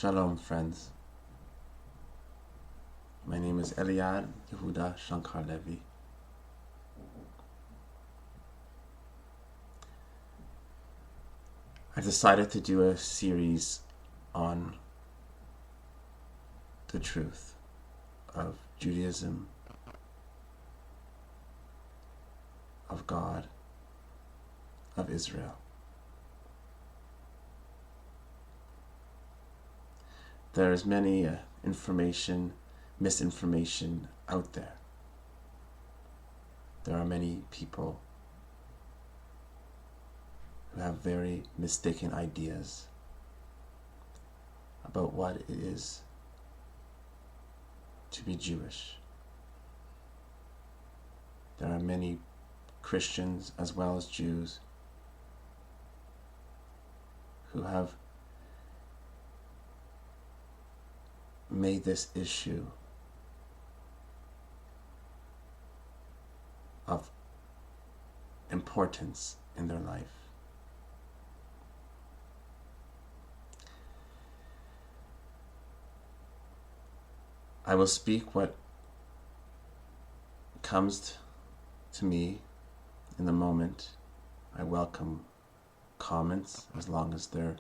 Shalom, friends. My name is Eliad Yehuda Shankar-Levy. I've decided to do a series on the truth of Judaism, of God, of Israel. There is many misinformation out there. There are many people who have very mistaken ideas about what it is to be Jewish. There are many Christians as well as Jews who have made this issue of importance in their life. I will speak what comes to me in the moment. I welcome comments as long as they're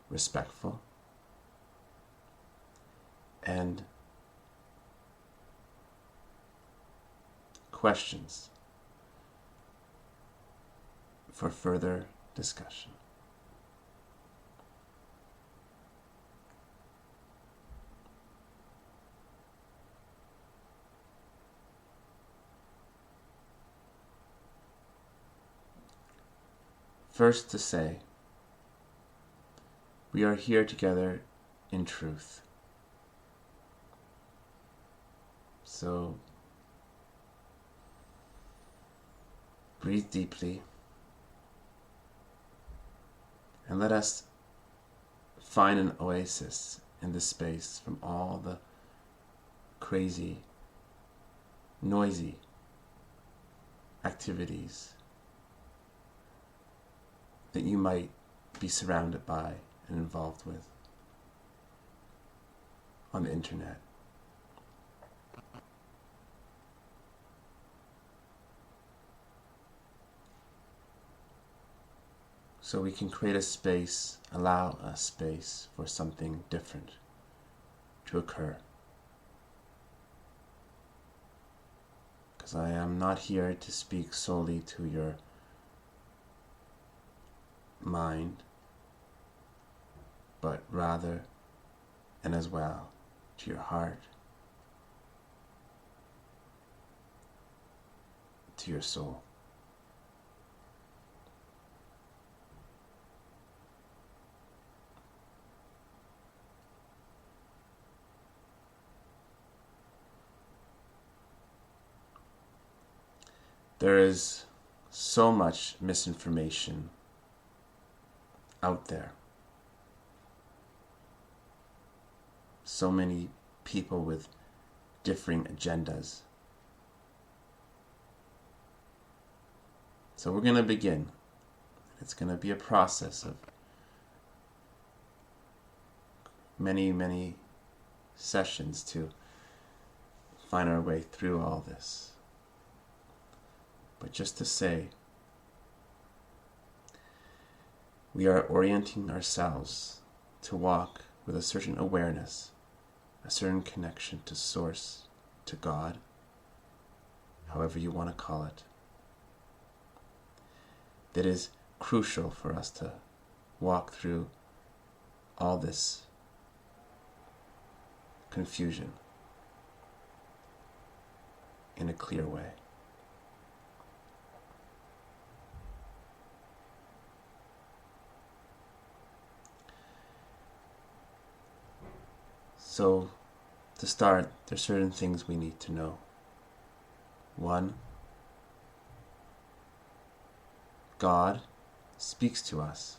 respectful. And questions for further discussion. First to say, we are here together in truth. So, breathe deeply and let us find an oasis in this space from all the crazy, noisy activities that you might be surrounded by and involved with on the internet. So we can create a space, allow a space for something different to occur. Because I am not here to speak solely to your mind, but rather and as well to your heart, to your soul. There is so much misinformation out there. So many people with differing agendas. So we're going to begin. It's going to be a process of many sessions to find our way through all this. But just to say, we are orienting ourselves to walk with a certain awareness, a certain connection to Source, to God, however you want to call it, that is crucial for us to walk through all this confusion in a clear way. So, to start, there's certain things we need to know. One, God speaks to us,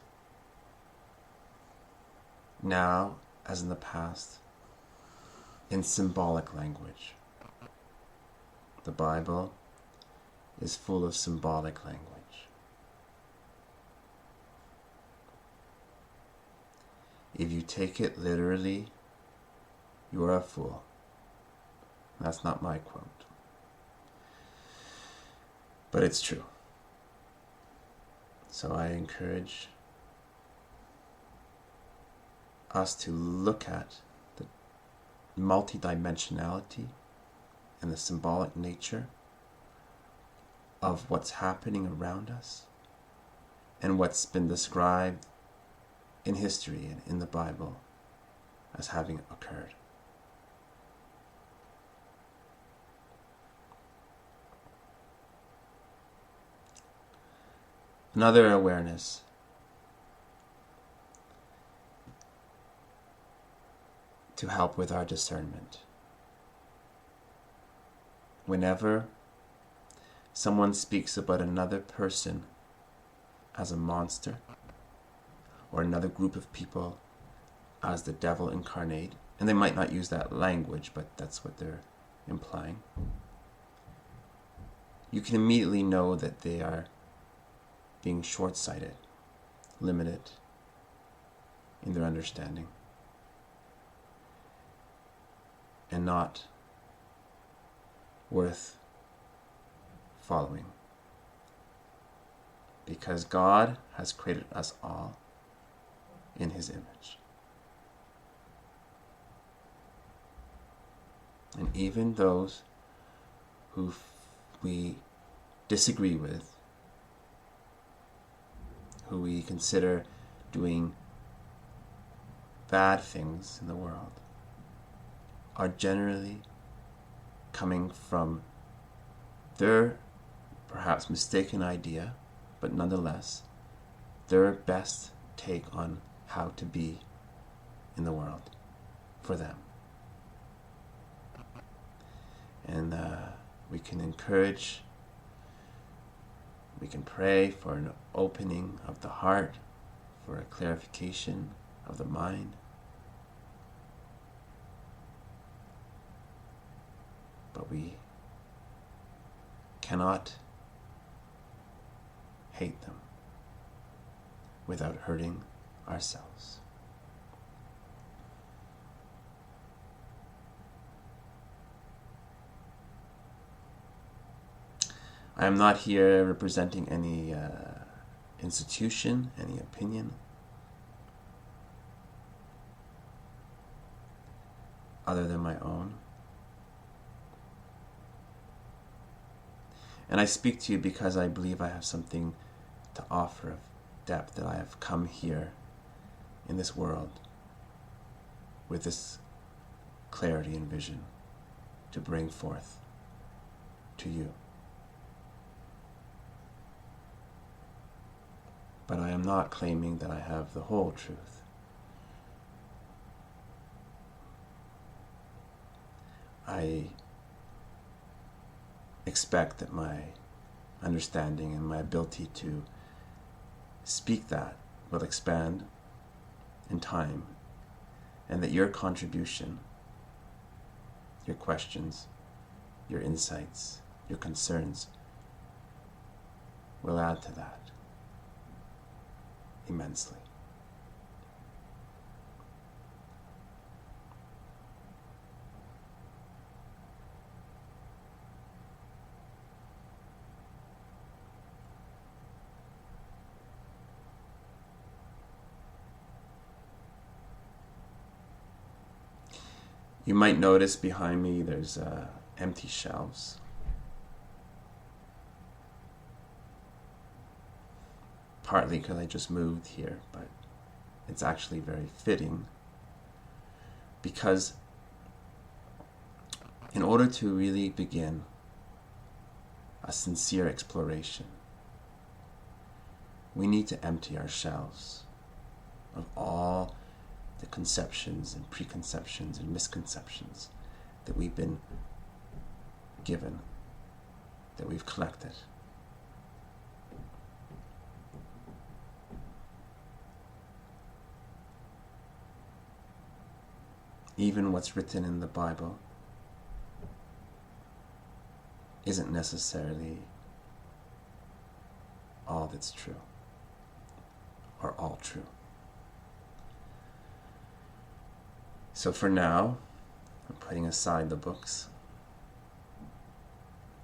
now as in the past, in symbolic language. The Bible is full of symbolic language. If you take it literally, you are a fool. That's not my quote. But it's true. So I encourage us to look at the multidimensionality and the symbolic nature of what's happening around us and what's been described in history and in the Bible as having occurred. Another awareness to help with our discernment. Whenever someone speaks about another person as a monster, or another group of people as the devil incarnate, and they might not use that language, but that's what they're implying, you can immediately know that they are being short-sighted, limited in their understanding, and not worth following. Because God has created us all in His image. And even those who we disagree with, who we consider doing bad things in the world, are generally coming from their perhaps mistaken idea, but nonetheless their best take on how to be in the world for them. And we can encourage, we can pray for an opening of the heart, for a clarification of the mind. But we cannot hate them without hurting ourselves. I am not here representing any institution, any opinion, other than my own. And I speak to you because I believe I have something to offer of depth, that I have come here in this world with this clarity and vision to bring forth to you. But I am not claiming that I have the whole truth. I expect that my understanding and my ability to speak that will expand in time, and that your contribution, your questions, your insights, your concerns will add to that immensely. You might notice behind me there's empty shelves. Partly because I just moved here, but it's actually very fitting, because in order to really begin a sincere exploration, we need to empty our shelves of all the conceptions and preconceptions and misconceptions that we've been given, that we've collected. Even what's written in the Bible isn't necessarily all that's true, or all true. So for now, I'm putting aside the books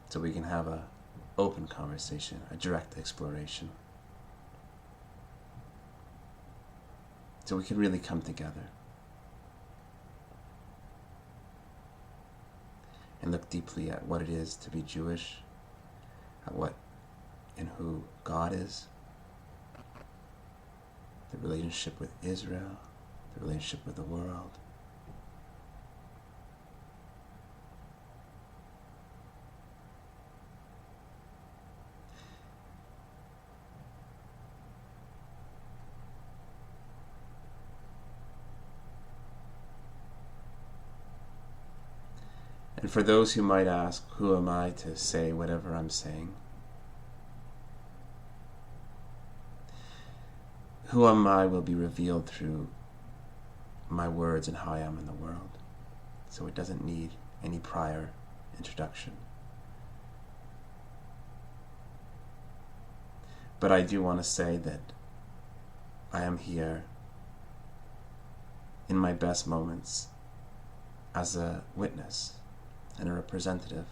so we can have an open conversation, a direct exploration. So we can really come together and look deeply at what it is to be Jewish, at what and who God is, the relationship with Israel, the relationship with the world. And for those who might ask, who am I to say whatever I'm saying? Who am I will be revealed through my words and how I am in the world. So it doesn't need any prior introduction. But I do want to say that I am here in my best moments as a witness and a representative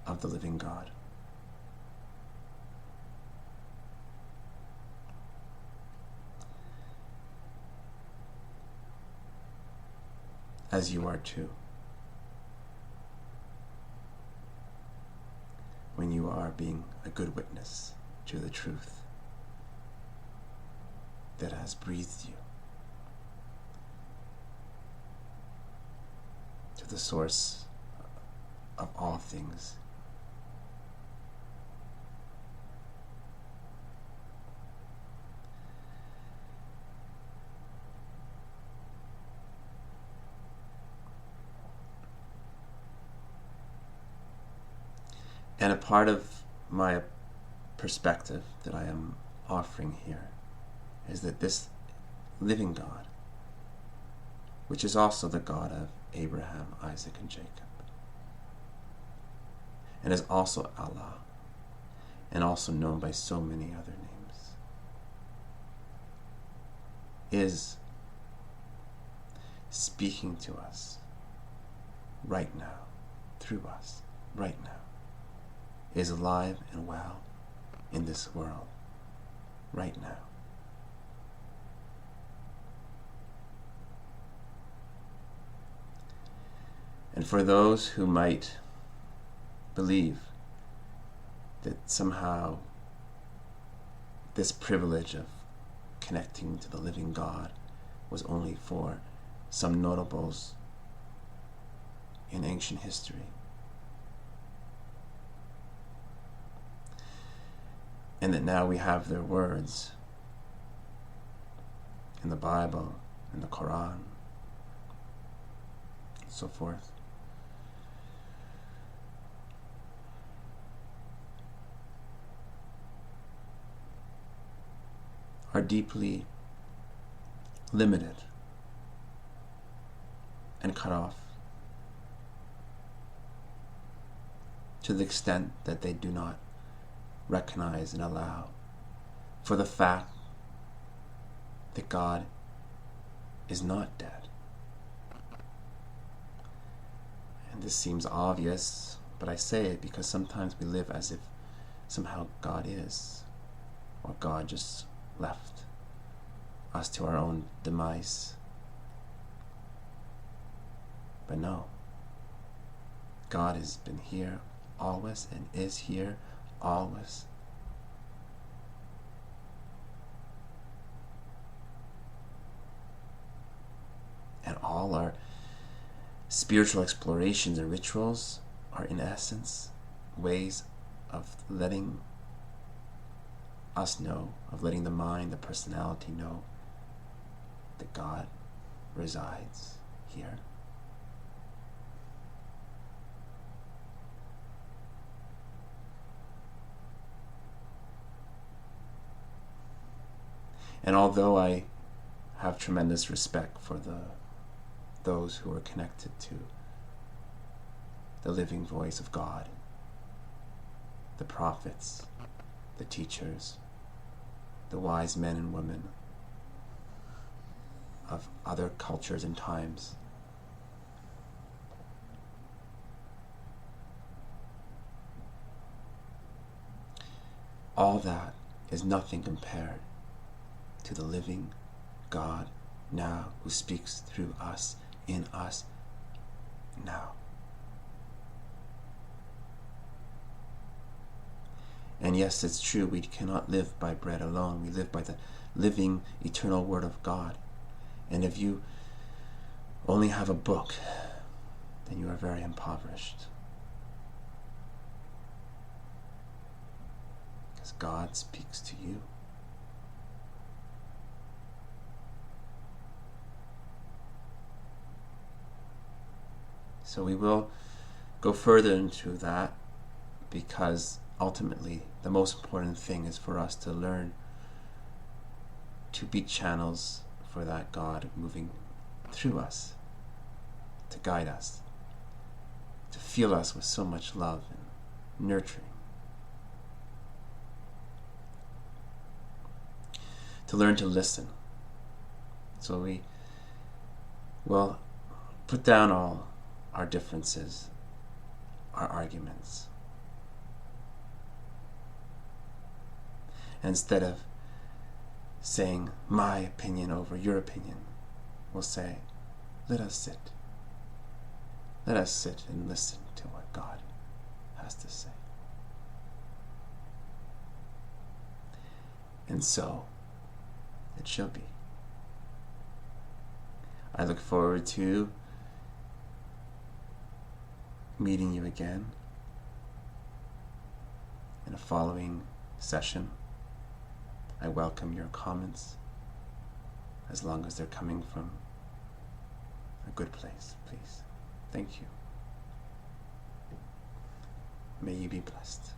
of the living God. As you are too, when you are being a good witness to the truth that has breathed you, to the source of all things. And a part of my perspective that I am offering here is that this living God, which is also the God of Abraham, Isaac, and Jacob, and is also Allah, and also known by so many other names, is speaking to us right now, through us, right now, is alive and well in this world, right now. And for those who might believe that somehow this privilege of connecting to the living God was only for some notables in ancient history, and that now we have their words in the Bible, in the Quran, and so forth. Are deeply limited and cut off to the extent that they do not recognize and allow for the fact that God is not dead. And this seems obvious, but I say it because sometimes we live as if somehow God is, or God just left us to our own demise. But no, God has been here always and is here always. And all our spiritual explorations and rituals are in essence ways of letting us know, of letting the mind, the personality know that God resides here. And although I have tremendous respect for those who are connected to the living voice of God, the prophets, the teachers, the wise men and women, of other cultures and times. All that is nothing compared to the living God now, who speaks through us, in us, now. And yes, it's true, we cannot live by bread alone. We live by the living, eternal Word of God. And if you only have a book, then you are very impoverished. Because God speaks to you. So we will go further into that, because ultimately the most important thing is for us to learn to be channels for that God moving through us, to guide us, to fill us with so much love and nurturing, to learn to listen. So we will put down all our differences, our arguments. And instead of saying my opinion over your opinion, we'll say, let us sit. Let us sit and listen to what God has to say. And so it shall be. I look forward to meeting you again in a following session. I welcome your comments, as long as they're coming from a good place, please. Thank you. May you be blessed.